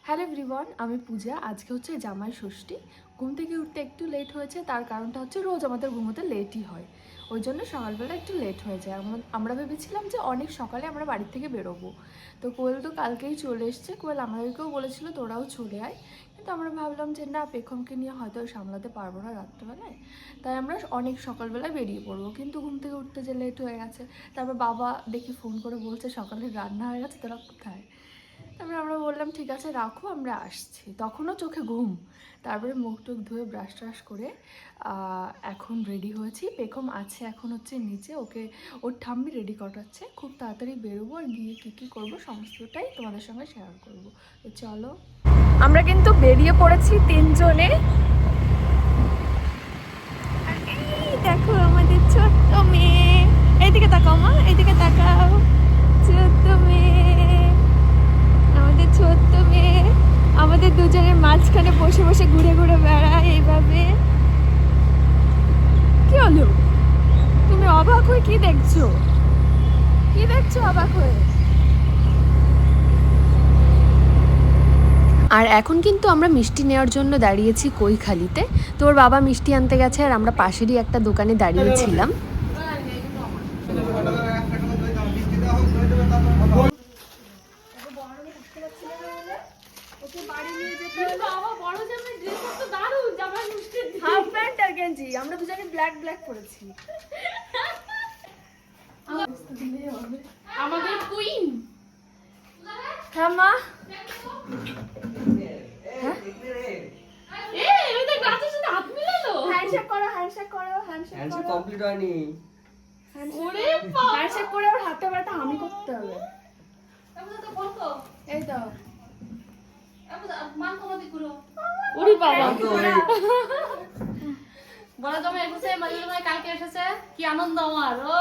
Hello everyone, আমি পূজা। আজকে হচ্ছে জামাই ষষ্ঠী। ঘুম থেকে উঠতে একটু লেট হয়েছে, তার কারণটা হচ্ছে রোজ আমাদের ঘুমোতে লেটই হয়, ওই জন্য সকালবেলা একটু লেট হয়ে যায়। আমরা ভেবেছিলাম যে অনেক সকালে আমরা বাড়ি থেকে বেরোবো, তো কোয়েল তো কালকেই চলে এসছে। কোয়েল আমাদেরকেও বলেছিল তোরাও চলে আয়, কিন্তু আমরা ভাবলাম যে না, পেখমকে নিয়ে হয়তো সামলাতে পারবো না রাত্রেবেলায়, তাই আমরা অনেক সকালবেলায় বেরিয়ে পড়বো। কিন্তু ঘুম থেকে উঠতে যে লেট হয়ে গেছে, তারপর বাবা দেখি ফোন করে বলছে সকালে রান্না হয়ে গেছে, তোরা কোথায়? তারপরে আমরা বললাম ঠিক আছে রাখো, আমরা আসছি। তখনও চোখে ঘুম। তারপরে মুখ টুখ ধুয়ে ব্রাশ ট্রাশ করে এখন রেডি হয়েছি। পেখম আছে এখন হচ্ছে নিচে, ওকে ওর ঠাম্মি রেডি করাচ্ছে। খুব তাড়াতাড়ি বেরোবো, আর গিয়ে কী কী করবো সমস্তটাই তোমাদের সঙ্গে শেয়ার করবো। তো চলো, আমরা কিন্তু বেরিয়ে পড়েছি তিনজনে। দেখো আমাদের ছোট্ট মেয়ে, এইদিকে তাকাও মা, এইদিকে তাকাও। ছোট্ট মেয়ে, আমাদের ছোট্ট মেয়ে আমাদের দুজনের মাঝখানে বসে বসে ঘুরে ঘুরে বেড়ায় এইভাবে। কি হলো? তুমি অবাক হয়ে কি দেখছো? কি দেখছো অবাক হয়ে? আর এখন কিন্তু আমরা মিষ্টি নেওয়ার জন্য দাঁড়িয়েছি কৈখালিতে। তো ওর বাবা মিষ্টি আনতে গেছে, আর আমরা পাশেরই একটা দোকানে দাঁড়িয়েছিলাম। হাফ প্যান্ট আর গেঞ্জি, আমরা দুজনে ব্ল্যাক ব্ল্যাক পরেছি। আমাদের কুইন। হ্যাঁ মা, ওই দেখ রাতের সাথে হাত মিলালো। হ্যান্ডশেক করো, হ্যান্ডশেক করো, হ্যান্ডশেক করো। কমপ্লিট হয়নি। ওরে বাবা, হ্যান্ডশেক করে ওর হাতে ব্যথা হামি করতে হবে। এই তো ওরে বাবা, বড় জমা এসেছে, মাঝে মাঝে কালকে এসেছে, কি আনন্দ আমার। ও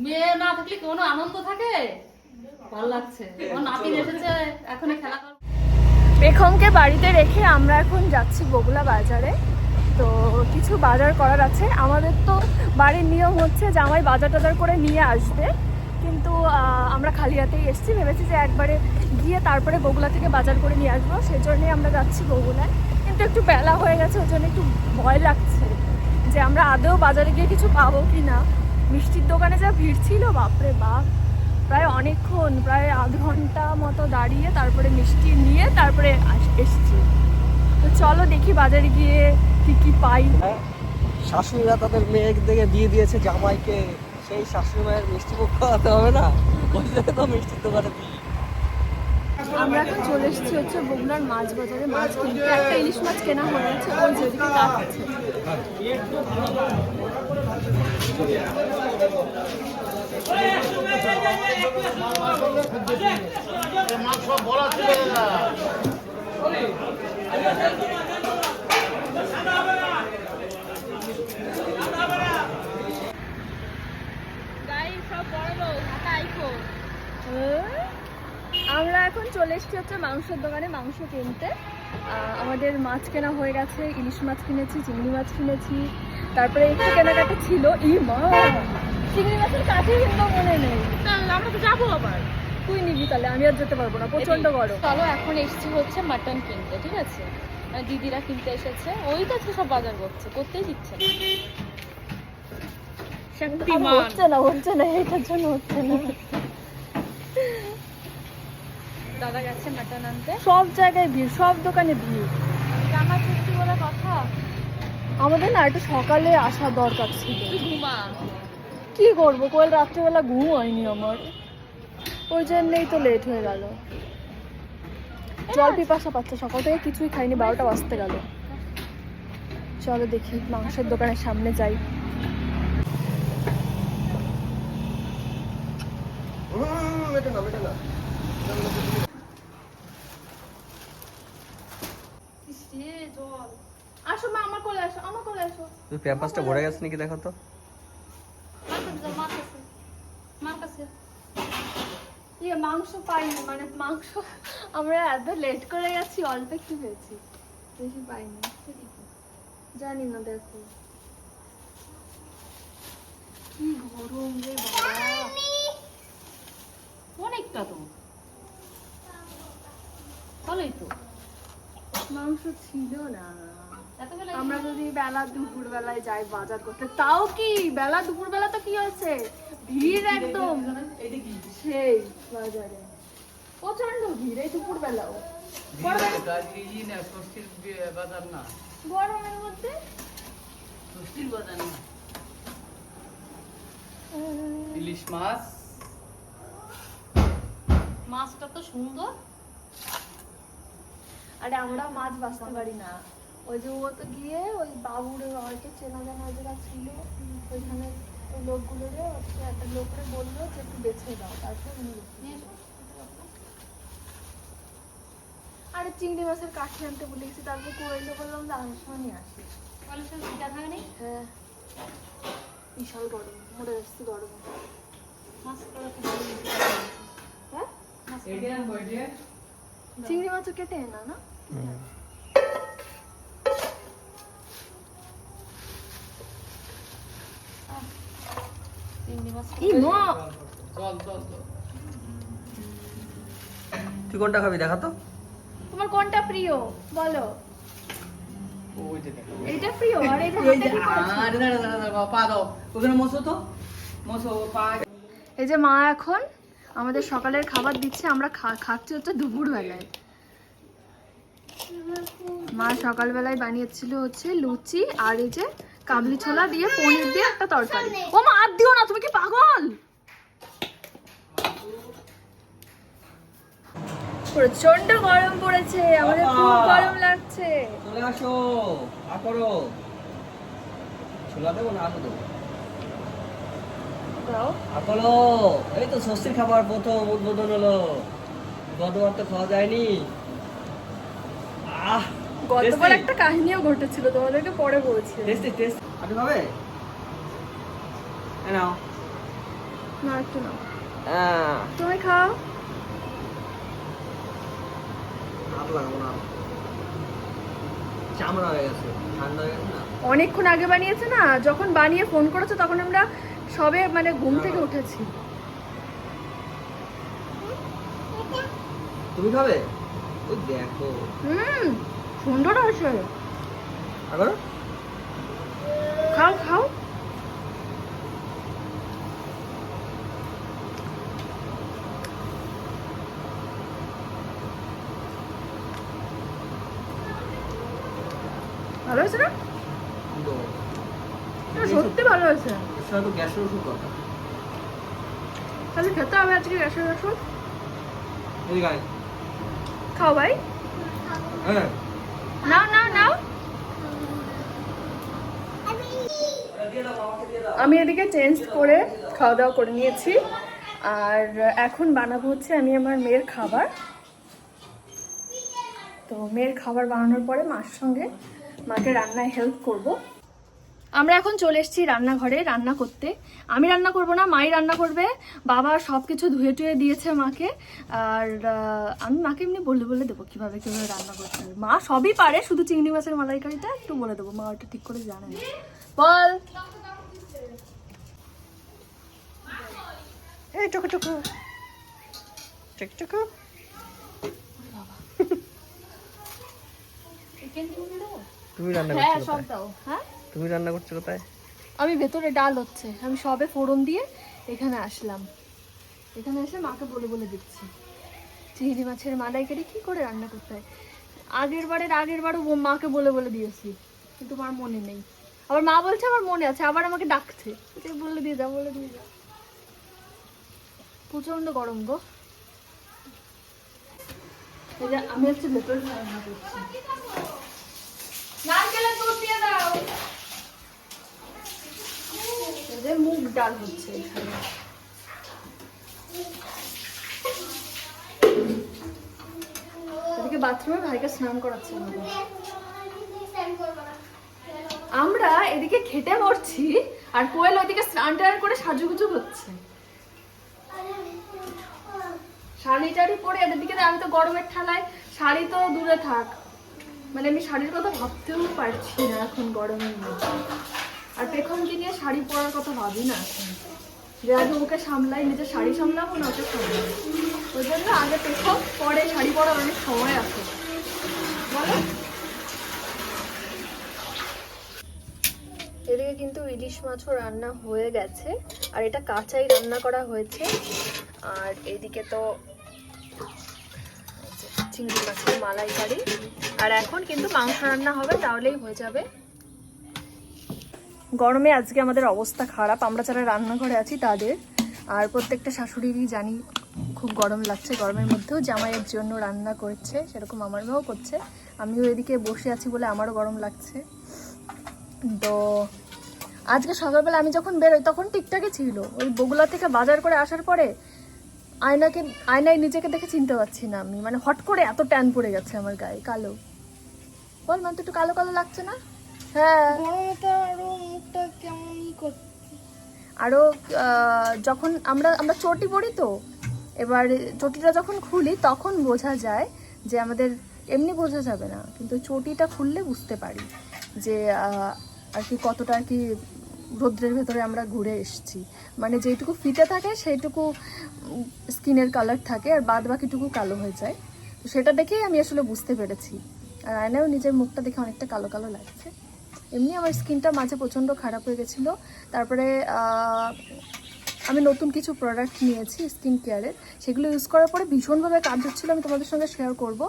মেয়ে না থাকলে কোনো আনন্দ থাকে? ভালো লাগছে। ও নাতিন এসেছে, এখন খেলা করবে। পেখমকে বাড়িতে রেখে আমরা এখন যাচ্ছি বগুলা বাজারে। তো কিছু বাজার করার আছে আমাদের। তো বাড়ির নিয়ম হচ্ছে জামাই বাজার টাজার করে নিয়ে আসবে, কিন্তু আমরা খালি হাতেই এসেছি। ভেবেছি যে একবারে গিয়ে তারপরে বগুলা থেকে বাজার করে নিয়ে আসবো, সেজন্যই আমরা যাচ্ছি বগুলায়। কিন্তু একটু বেলা হয়ে গেছে, ওই জন্য একটু ভয় লাগছে যে আমরা আদৌ বাজারে গিয়ে কিছু পাবো কি না। মিষ্টির দোকানে যা ভিড় ছিল, বাপরে বাপ, প্রায় অনেকক্ষণ, প্রায় আধ ঘন্টা মতো দাঁড়িয়ে তারপরে মিষ্টি নিয়ে তারপরে এসছি। তো চলো দেখি বাজারে গিয়ে কি কি পাই। শাশুড়িরা তাদের মেয়েদেরকে দিয়ে দিয়েছে জামাইকে, সেই শাশুড়ি মায়ের মিষ্টি মুখ খাওয়াতে হবে না, ওই জন্য তো মিষ্টির দোকানে দিই। আমরা এখন চলে এসেছি হচ্ছে বগুড়ার মাছ বাজারে মাছ কিনতে। একটা ইলিশ মাছ কেনা হয়ে গেছে, ওই যেদিকে কাজ আছে। আমরা এখন চলে এসেছি হচ্ছে মাংসের দোকানে মাংস কিনতে। আমাদের মাছ কেনা হয়ে গেছে, ইলিশ মাছ কিনেছি, চিংড়ি মাছ কিনেছি, তারপরে একটু কেনাকাটা ছিল। মা, চিংড়ি মাছের কাঠি কিন্তু মনে নেই। আমরা তো যাবো আবার। তুই নিবি তাহলে, আমি আর যেতে পারবো না, প্রচন্ড গরম। চলো এখন এসেছি হচ্ছে মাটন কিনতে, ঠিক আছে? দিদিরা কিনতে এসেছে, ওই তো আজকে সব বাজার করতেই দিচ্ছে না। হচ্ছে না এটার জন্য হচ্ছে না। দাদা গেছে মাটন আনতে। সব জায়গায় ভিড়, সব দোকানে ভিড়। জামা ষষ্ঠী বলে কথা, আমাদের না একটু সকালে আসা দরকার ছিল। ঘুমা। কি করবো, কোয়েল রাত্রেবেলা ঘুম হয়নি আমার, ওই জন্যই তো লেট হয়ে গেল। জল পিপাসা পাচ্ছে, সকাল থেকে কিছুই খাইনি, 12টা বাজতে গেল। চলো দেখি মাংসের দোকানের সামনে যাই। আসো মা, আমার কোলে আসো, আমার কোলে আসো। তুই প্যাম্পাসটা ভরে গেছে নাকি দেখো তো। মাংস পাইনি, মানে মাংস আমরা এত লেট করে গেছি, অল্প একটু পেয়েছি, বেশি পাইনি। জানি না, দেখো কি গরম রে বাবা, অনেকটা তো। সকালেই তো মাংস ছিল না। এত বেলা আমরা যদি বেলা দুপুর বেলায় যাই বাজার করতে, তাও কি বেলা দুপুর বেলা তো কি হচ্ছে, ভিড় একদম সেই বাজারে প্রচন্ড ভিড় এই দুপুর বেলাও, গরমের মধ্যে। ইলিশ মাছ, মাছটা তো সুন্দর। আরে আমরা মাছ বাঁচতে পারি না, ওই যে ও তো গিয়ে ওই বাবুর হয়তো চেনা জানা যারা ছিল ওইখানে ওই লোকগুলোরে হচ্ছে একটা লোকরে বললো যে একটু বেছে দাও, তারপর উনি বেছে দিল। আরে চিংড়ি মাছের কাঠি আনতে বলেছি, তারপর কইলো বললাম যে আনার সময় নিয়ে আসি। তাহলে সে পিঠা থাকে হ্যাঁ বিশাল গরম, মরে যাচ্ছি গরম। মাছ করা তো ভালো লাগে। হ্যাঁ মাছ চিংড়ি মাছও কেটে না না চিংড়ি মাছ তুই কোনটা খাবি দেখা তো? তোমার কোনটা প্রিয় বলো? এইটা প্রিয় আর এটা এই যে মা এখন আমাদের সকালের খাবার দিচ্ছে, আমরা খাচ্ছি হচ্ছে দুপুর বেলায়। মা সকালবেলায় বানিয়েছিল হচ্ছে লুচি আর এই যে কাবলি ছোলা দিয়ে পনির দিয়ে একটা তরকারি। ও মা আর দিও না, তুমি কি পাগল? প্রচন্ড গরম পড়েছে, আমাদের খুব গরম লাগছে। চলে আসো, আ করো। ছোলা দেবো না আলু দেবো? দাও আপলো, এই তো ষষ্ঠীর খাবার প্রথম উদ্বোধন হলো, গতবার তো খাওয়া যায়নি। আহ গতবার একটা কাহিনীও ঘটেছিল, তোমাদেরকে পরে বলছি। Tasty test. আপনি খাবে? নাও না একটু নাও, তুমি খাও। হাত লাগাবো না, চামড়া হয়ে গেছে, ঠান্ডা হয়ে গেছে না। অনেকক্ষণ আগে বানিয়েছে না, যখন বানিয়ে ফোন করেছো তখন আমরা সবে মানে ঘুম থেকে উঠেছি। তুমি খাবে? ওই দেখো সুন্দর আছে, আবার খাও খাও। ভালো হয়েছে না? না, সত্যি ভালো হয়েছে। সেটা তো গ্যাসের ওষুধ কথা। তাহলে খেতে হবে আজকে গ্যাসের ওষুধ। এদিকে আয়। খাও ভাই, হ্যাঁ নাও নাও নাও। আমি এদিকে চেঞ্জ করে খাওয়া দাওয়া করে নিয়েছি, আর এখন বানাবো হচ্ছে আমি আমার মেয়ের খাবার। তো মেয়ের খাবার বানানোর পরে মার সঙ্গে মাকে রান্নায় হেল্প করব। আমরা এখন চলে এসেছি রান্নাঘরে রান্না করতে। আমি রান্না করব না, মাই রান্না করবে। বাবা সব কিছু ধুয়ে টুয়ে দিয়েছে মাকে, আর আমি মাকে এমনি বলে বলে দেবো কীভাবে কীভাবে রান্না করতে হবে। মা সবই পারে, শুধু চিংড়ি মাছের মালাইকারিটা একটু বলে দেবো, মা ওটা ঠিক করে জানে না। বল এই টুকু টুকু টুকু টুকু। তুমি রান্না হ্যাঁ করছো সব কোথায়? দাও। হ্যাঁ তুমি রান্না করছো কোথায়? আমি ভেতরে ডাল হচ্ছে, আমি সবে ফোড়ন দিয়ে এখানে আসলাম, এখানে এসে মাকে বলে বলে দিচ্ছি চিংড়ি মাছের মালাইকারি কি করে রান্না করতে হয়। আগের বারও মাকে বলে বলে দিয়েছি, কিন্তু আমার মনে নেই। আবার মা বলছে আমার মনে আছে, আবার আমাকে ডাকছে যে বলে দিয়ে যা বলে দিয়ে যা। প্রচন্ড গরম গো। এই যে আমি হচ্ছে ভেতরে রান্না করছি। নারকেলের দুধ দিয়ে দাও। যে মুগ ডাল হচ্ছে এখানে। এদিকে বাথরুমে ভাইকে স্নান করাচ্ছে বাবা। আমরা এদিকে খেতে বসছি আর কোয়েল ওইদিকে স্নান টান করে সাজুগুজু হচ্ছে। শাড়ি টাড়ি পরে এদের দিকে, আমি তো গরমের ঠালায় শাড়ি তো দূরে থাক, মানে আমি শাড়ির কথা ভাবতেও পারছি না এখন গরমের মধ্যে। আর পেখম নিয়ে শাড়ি পরার কথা ভাবি না এখন। যে আগে ওকে সামলাই, নিজের শাড়ি সামলাবো না ওকে সামলাই, ওই জন্য আগে পেছন পরে শাড়ি পরার অনেক সময় আছে বলো। এদিকে কিন্তু ইলিশ মাছও রান্না হয়ে গেছে, আর এটা কাঁচাই রান্না করা হয়েছে। আর এদিকে তো চিংড়ি মাছের মালাইকারি, আর এখন কিন্তু মাংস রান্না হবে, তাহলেই হয়ে যাবে। গরমে আজকে আমাদের অবস্থা খারাপ, আমরা যারা রান্নাঘরে আছি তাদের। আর প্রত্যেকটা শাশুড়িরই জানি খুব গরম লাগছে, গরমের মধ্যেও জামাইয়ের জন্য রান্না করছে, সেরকম আমার মেয়েও করছে। আমিও এদিকে বসে আছি বলে আমারও গরম লাগছে। তো আজকে সকালবেলা আমি যখন বেরোই তখন ঠিকঠাকই ছিল, ওই বগুলা থেকে বাজার করে আসার পরে আয়নায় নিজেকে দেখে চিনতে পারছি না আমি, মানে হট করে এত ট্যান পড়ে গেছে আমার গায়ে, কালো। বল মান, তো একটু কালো কালো লাগছে না? হ্যাঁ, আরো যখন আমরা চটি পরি, তো এবার চটিটা যখন খুলি তখন বোঝা যায় যে আমাদের, এমনি বোঝা যাবে না, কিন্তু চটিটা খুললে বুঝতে পারি যে আর কি কতটা আর কি রৌদ্রের ভেতরে আমরা ঘুরে এসেছি। মানে যেটুকু ফিতে থাকে সেইটুকু স্কিনের কালার থাকে, আর বাদ বাকিটুকু কালো হয়ে যায়। তো সেটা দেখেই আমি আসলে বুঝতে পেরেছি। আর আয়নাও নিজের মুখটা দেখে অনেকটা কালো কালো লাগছে। এমনি আমার স্কিনটা মাঝে প্রচণ্ড খারাপ হয়ে গেছিলো, তারপরে আমি নতুন কিছু প্রোডাক্ট নিয়েছি স্কিন কেয়ারের, সেগুলো ইউজ করার পরে ভীষণভাবে কাজ হচ্ছিলো। আমি তোমাদের সঙ্গে শেয়ার করব,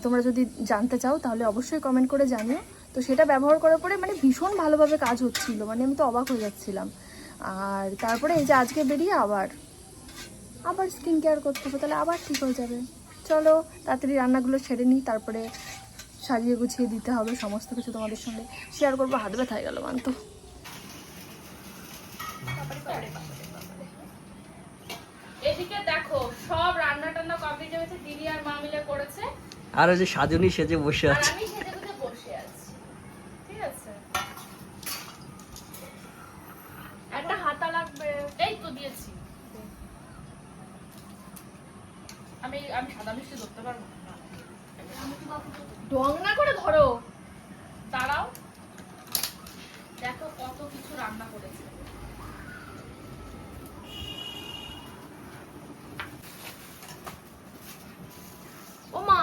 তোমরা যদি জানতে চাও তাহলে অবশ্যই কমেন্ট করে জানিও। তো সেটা ব্যবহার করার পরে মানে ভীষণ ভালোভাবে কাজ হচ্ছিলো, মানে আমি তো অবাক হয়ে যাচ্ছিলাম। আর তারপরে এই যে আজকে বেরিয়ে আবার স্কিন কেয়ার করতে হবে, তাহলে আবার ঠিক হয়ে যাবে। চলো তাড়াতাড়ি রান্নাগুলো সেরে নিই, তারপরে সাজিয়ে গুছিয়ে দিতে হবে, সমস্ত কিছু তোমাদের সঙ্গে শেয়ার করবো। হাত ব্যথা হয়ে গেল মানতো। এদিকে দেখো সব রান্না টান্না কমপ্লিট হয়েছে, দিদি আর মা মিলে করেছে, আর ওই যে সাজনী সেজে বসে আর আছে। আমি সেজে গুজে বসে আছি। ঠিক আছে, একটা হাতা লাগবে, এই তো দিয়েছি। আমি সাদা মিষ্টি ধরতে পারবো না, ঢং না করে ধরো। দাঁড়াও, দেখো কত কিছু রান্না করেছে। ও মা,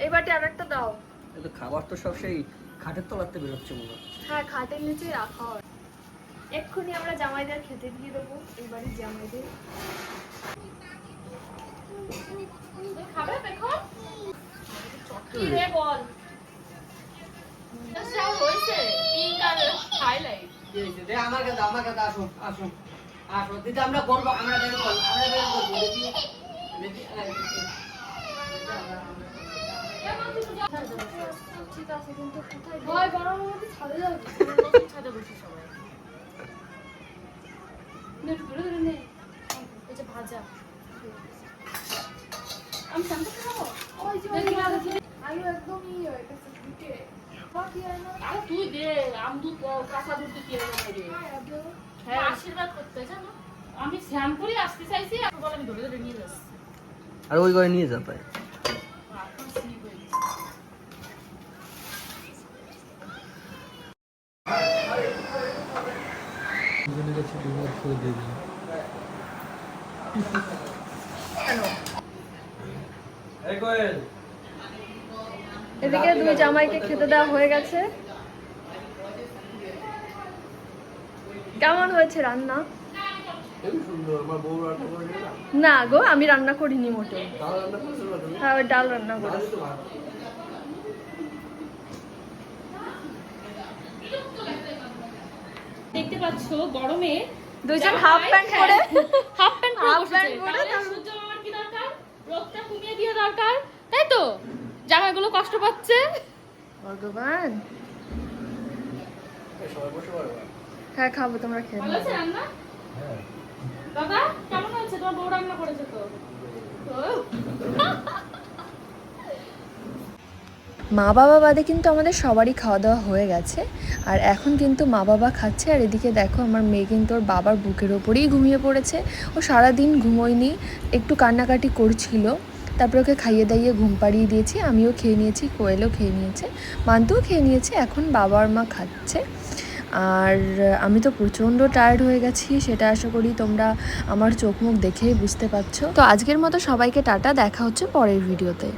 এই বাটি আর একটা দাও। কিন্তু খাবার তো সব সেই খাটের তলাতে বেরোচ্ছে মনে হচ্ছে। হ্যাঁ, খাটের নিচে রাখা হয়। এক্ষুনি আমরা জামাইদের খেতে দিয়ে দেবো, এই বাড়ির জামাইদের। তুই খাবে দেখো কি রে বল, সব হয়েছে পিঙ্ক আর হাইলাইট। আমার কাছে আসুন আসুন আসুন দিদি, আমরা করবো, আমরা বের করবো, ঠিক আছে, কিন্তু কোথায় গরমের মধ্যে ছাদে যাবে? ছাদে বসে সবাই এই যে ভাজা আমি সামনে খাবো। ওই যে দেখি না, দেখি। আলু একদম ইয়ে হয়ে গেছে, ফুটে। আরে তুই দে, আম দুধ কাঁচা দুধ দিয়ে রে। হ্যাঁ, আশীর্বাদ করতে জানো, আমি স্নান করে আসতে চাইছি, আর বলে আমি ধরে ধরে নিয়ে যাচ্ছি। আর ওই ঘরে নিয়ে যাবে। এখন স্লিপ হয়ে গেছে। এদিকে দুই জামাইকে খেতে দেওয়া হয়ে গেছে। কেমন হয়েছে রান্না? না গো, আমি রান্না করিনি মোটে। হ্যাঁ, ওই ডাল রান্না করেছি। দেখতে পাচ্ছ গরমে দুইজন হাফ প্যান্ট পরে, হাফ প্যান্ট হাফ পরে প্যান্ট পরে তাহলে সূর্য মামার কি দরকার, রোদটা কমিয়ে দিয়ে দরকার, তাই তো? জামাইগুলো কষ্ট পাচ্ছে। ভগবান। হ্যাঁ, খাবো, তোমরা খেয়ে ভালো আছে রান্না? দাদা কেমন হয়েছে? তোমার বউ রান্না করেছে তো? মা বাবা বাদে কিন্তু আমাদের সবারই খাওয়া দাওয়া হয়ে গেছে, আর এখন কিন্তু মা বাবা খাচ্ছে। আর এদিকে দেখো আমার মেয়ে কিন্তু ওর বাবার বুকের ওপরেই ঘুমিয়ে পড়েছে। ও সারাদিন ঘুমোয়নি, একটু কান্নাকাটি করছিল, তারপরে ওকে খাইয়ে দাইয়ে ঘুম পাড়িয়ে দিয়েছি। আমিও খেয়ে নিয়েছি, কোয়েলও খেয়ে নিয়েছে, মান্তুও খেয়ে নিয়েছে। এখন বাবা আর মা খাচ্ছে। আর আমি তো প্রচণ্ড টায়ার্ড হয়ে গেছি, সেটা আশা করি তোমরা আমার চোখ মুখ দেখেই বুঝতে পারছো। তো আজকের মতো সবাইকে টাটা, দেখা হচ্ছে পরের ভিডিওতে।